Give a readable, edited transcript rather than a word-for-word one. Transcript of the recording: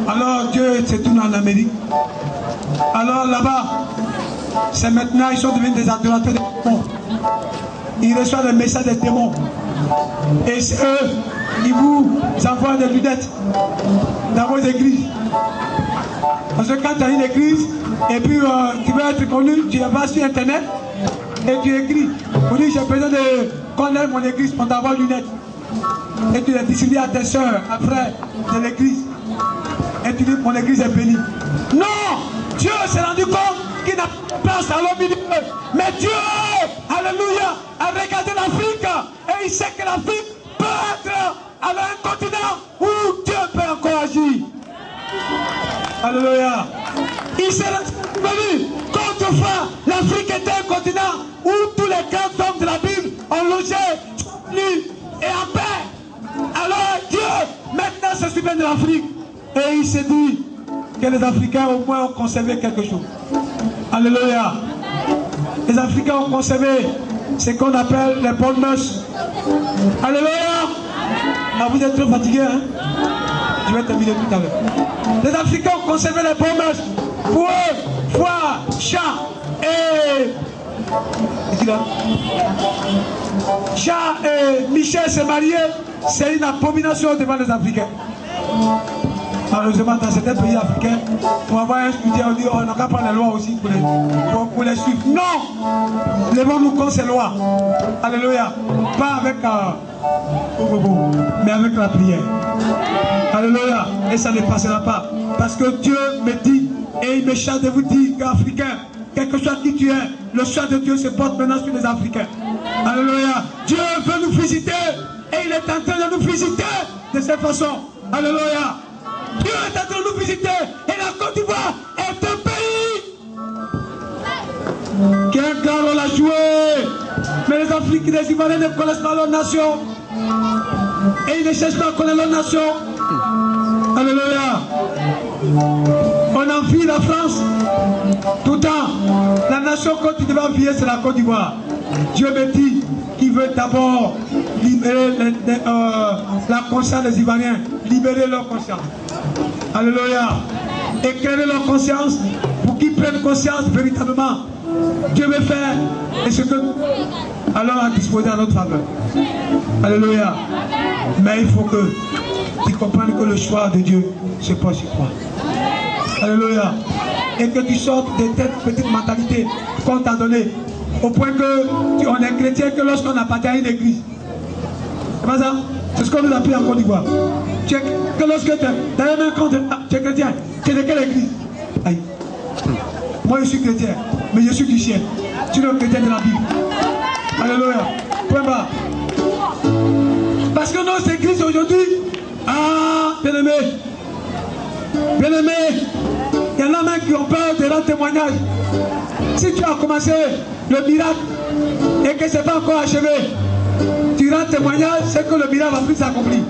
Alors Dieu s'est tourné en Amérique. Alors là-bas, c'est maintenant, ils sont devenus des adorateurs des démons. Ils reçoivent les messages des démons. Et c'est eux qui vous envoient des lunettes dans vos églises. Parce que quand tu as une église, et puis tu veux être connu, tu vas sur internet et tu écris. Vous dites, j'ai besoin de connaître mon église pour avoir une lunette. Et tu les distribues à tes soeurs, à frères de l'église. Et tu dis, mon église est bénie. Non! Dieu s'est rendu compte qu'il n'a pas de place à l'homme milieu. Mais Dieu, alléluia, a regardé l'Afrique et il sait que l'Afrique peut être alors un continent où Dieu peut encore agir. Alléluia. Il s'est revenu qu'autrefois l'Afrique était un continent où tous les grands hommes de la Bible ont logé, nus et en paix. Alors Dieu maintenant se souvient de l'Afrique et il s'est dit que les Africains au moins ont conservé quelque chose. Alléluia. Les Africains ont conservé ce qu'on appelle les bonnes mœurs. Alléluia. Ah, vous êtes trop fatigués, hein? Je vais terminer tout à l'heure. Les Africains ont conservé les bonnes mœurs. Pour eux, foi, chat et... Chat et Michel se marier, c'est une abomination devant les Africains. Malheureusement, dans certains pays africains, pour avoir un studio, on dit on n'a qu'à prendre les lois aussi pour les suivre. Non! Levons-nous contre ces lois. Alléluia. Pas avec mais avec la prière. Alléluia. Et ça ne passera pas. Parce que Dieu me dit, et il me chante de vous dire qu'Africain, quel que soit qui tu es, le chant de Dieu se porte maintenant sur les Africains. Alléluia. Dieu veut nous visiter et il est en train de nous visiter de cette façon. Alléluia. Dieu est en train de nous visiter et la Côte d'Ivoire est un pays qui a un grand rôle à jouer. Mais les Africains, les Ivoiriens ne connaissent pas leur nation et ils ne cherchent pas à connaître leur nation. Alléluia. On envie la France tout le temps. La nation qu'on devait envier, c'est la Côte d'Ivoire. Dieu me dit qu'il veut d'abord libérer la conscience des Ivoiriens, libérer leur conscience. Alléluia. Éclairer leur conscience pour qu'ils prennent conscience véritablement. Dieu veut faire et ce que nous allons à disposer à notre faveur. Alléluia. Mais il faut que tu comprennes que le choix de Dieu se porte sur toi. Alléluia. Et que tu sortes de cette petite mentalité qu'on t'a donnée. Au point que on est chrétien que lorsqu'on appartient à une église. C'est pas ça? C'est ce qu'on nous a appris en Côte d'Ivoire. Que lorsque tu es dans le même compte, tu es chrétien. Tu es de quelle église? Aïe. Moi je suis chrétien, mais je suis chrétien. Tu es le chrétien de la Bible. Alléluia. Point bas. Parce que nos églises aujourd'hui, bien-aimés, il y en a même qui ont peur de rendre témoignage. Si tu as commencé le miracle et que ce n'est pas encore achevé, tu rends témoignage, c'est que le miracle va plus s'accomplir.